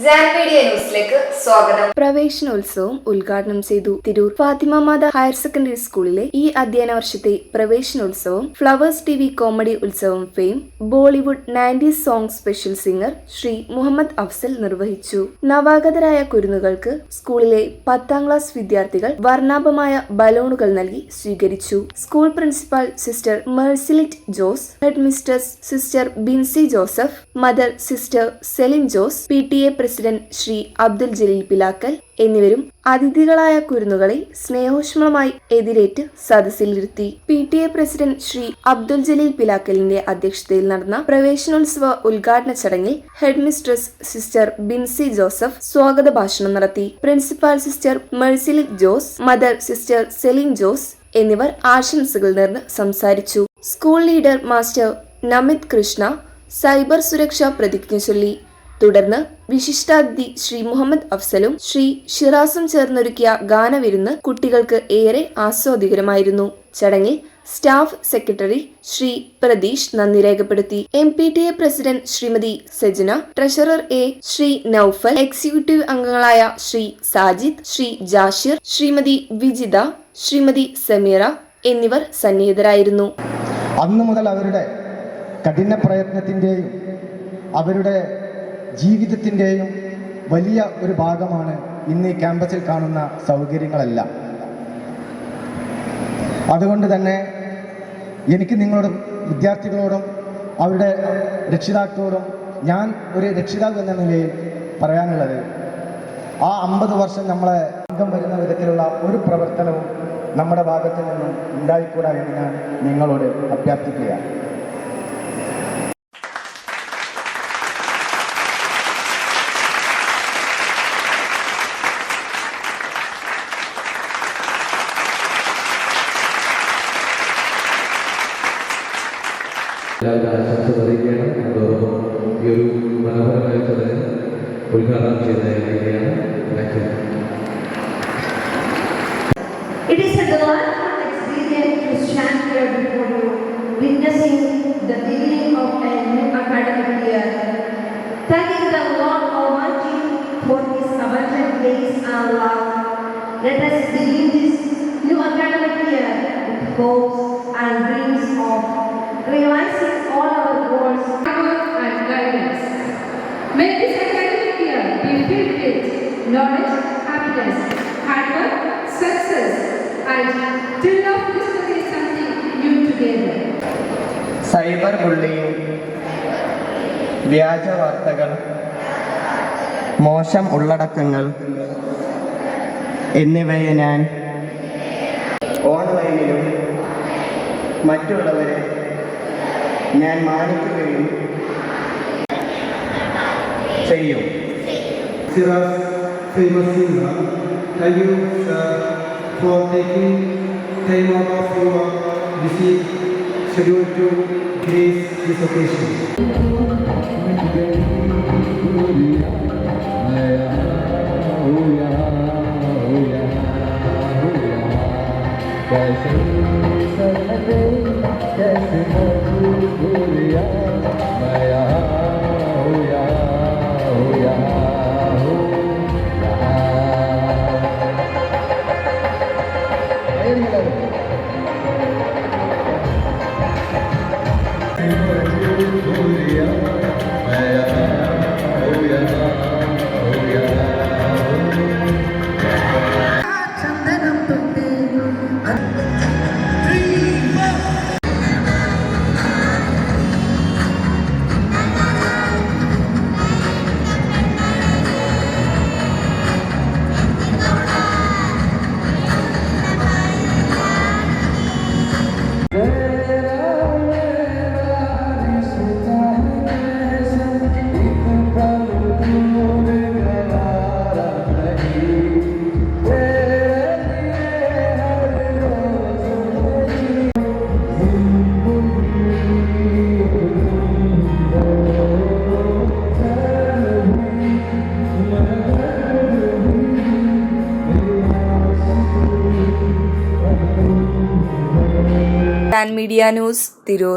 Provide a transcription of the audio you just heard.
Media ന്യൂസിലേക്ക് സ്വാഗതം. പ്രവേശനോത്സവം ഉദ്ഘാടനം ചെയ്തു. തിരൂർ ഫാത്തിമ മാത ഹയർ സെക്കൻഡറി സ്കൂളിലെ ഈ അധ്യയന വർഷത്തെ പ്രവേശനോത്സവം Flowers TV comedy Utsavam fame Bollywood 90s song special singer Shri Muhammad Afsal നിർവഹിച്ചു. നവാഗതരായ കുരുന്നുകൾക്ക് സ്കൂളിലെ 10ാം ക്ലാസ് വിദ്യാർത്ഥികൾ വർണ്ണാഭമായ ബലൂണുകൾ നൽകി സ്വീകരിച്ചു. School principal sister Mercilit Jose, head mistress sister Binsy Joseph, mother sister Celine Jose, PTA president Shri Abdul Jaleel Pilakkal എന്നിവരും അതിഥികളായ കുരുന്നുകളെ സ്നേഹോഷ്മളമായി എതിരേറ്റ് സദസ്സിലിരുത്തി. PTA പ്രസിഡന്റ് ശ്രീ അബ്ദുൽ ജലീൽ പിലാക്കലിന്റെ അധ്യക്ഷതയിൽ നടന്ന പ്രവേശനോത്സവ ഉദ്ഘാടന ചടങ്ങിൽ head mistress sister Binsy Joseph സ്വാഗത ഭാഷണം നടത്തി. Principal sister Mercilit Jose, mother sister Celine Jose എന്നിവർ ആശംസകൾ നേർന്ന് സംസാരിച്ചു. School leader master Namith Krishna cyber സുരക്ഷാ പ്രതിജ്ഞ ചൊല്ലി. തുടർന്ന് വിശിഷ്ടാതിഥി ശ്രീ മുഹമ്മദ് അഫ്സലും ശ്രീ ഷിറാസും ചേർന്നൊരുക്കിയ ഗാനവിരുന്ന് കുട്ടികൾക്ക് ഏറെ ആസ്വാദികരമായിരുന്നു. ചടങ്ങിൽ സ്റ്റാഫ് സെക്രട്ടറി ശ്രീ പ്രതീഷ് നന്ദി രേഖപ്പെടുത്തി. MPTA president Shrimati Sajana, treasurer Shri Naufal, executive അംഗങ്ങളായ ശ്രീ സാജിദ്, ശ്രീ ജാഷിർ, ശ്രീമതി വിജിത, ശ്രീമതി സമീറ എന്നിവർ സന്നിഹിതരായിരുന്നു. അന്നു മുതൽ അവരുടെ കഠിന പ്രയത്നത്തിൻ്റെയും അവരുടെ ജീവിതത്തിൻ്റെയും വലിയ ഒരു ഭാഗമാണ് ഇന്ന് ഈ ക്യാമ്പസിൽ കാണുന്ന സൗകര്യങ്ങളെല്ലാം. അതുകൊണ്ട് തന്നെ എനിക്ക് നിങ്ങളോടും വിദ്യാർത്ഥികളോടും അവരുടെ രക്ഷിതാക്കളോടും ഞാൻ ഒരു രക്ഷിതാവ് എന്ന നിലയിൽ പറയാനുള്ളത്, ആ 50 വർഷം നമ്മളെ അംഗം വരുന്ന വിധത്തിലുള്ള ഒരു പ്രവർത്തനവും നമ്മുടെ ഭാഗത്തു നിന്നും ഉണ്ടായിക്കൂടാ എന്ന് ഞാൻ നിങ്ങളോട് അഭ്യർത്ഥിക്കുകയാണ്. എല്ലാവരും ആശംസ അറിയിക്കുകയാണ്. അതോടൊപ്പം ഈ ഒരു മനോഹരമായ ചടങ്ങ് ഉദ്ഘാടനം ചെയ്യുന്നതിനാണ്. It is a delightful experience to stand here before you, witnessing the beginning of a new academic year. Thanking the Lord Almighty for His abundant grace and love. Let us begin this new academic year with hopes and dreams of realizing all our goals and guidance. May this academic year be filled with knowledge, happiness, hard work, success, and thrill of discovering something new together. Cyber bullying, വ്യാജ വാർത്തകൾ, മോശം ഉള്ളടക്കങ്ങൾ എന്നിവയെ ഞാൻ ഓൺലൈനിലും മറ്റുള്ളവരെ ഞാൻ മാനിക്കുകയും ചെയ്യും. Thank you for taking time out of your busy schedule to grace this occasion. Media news, Tirur.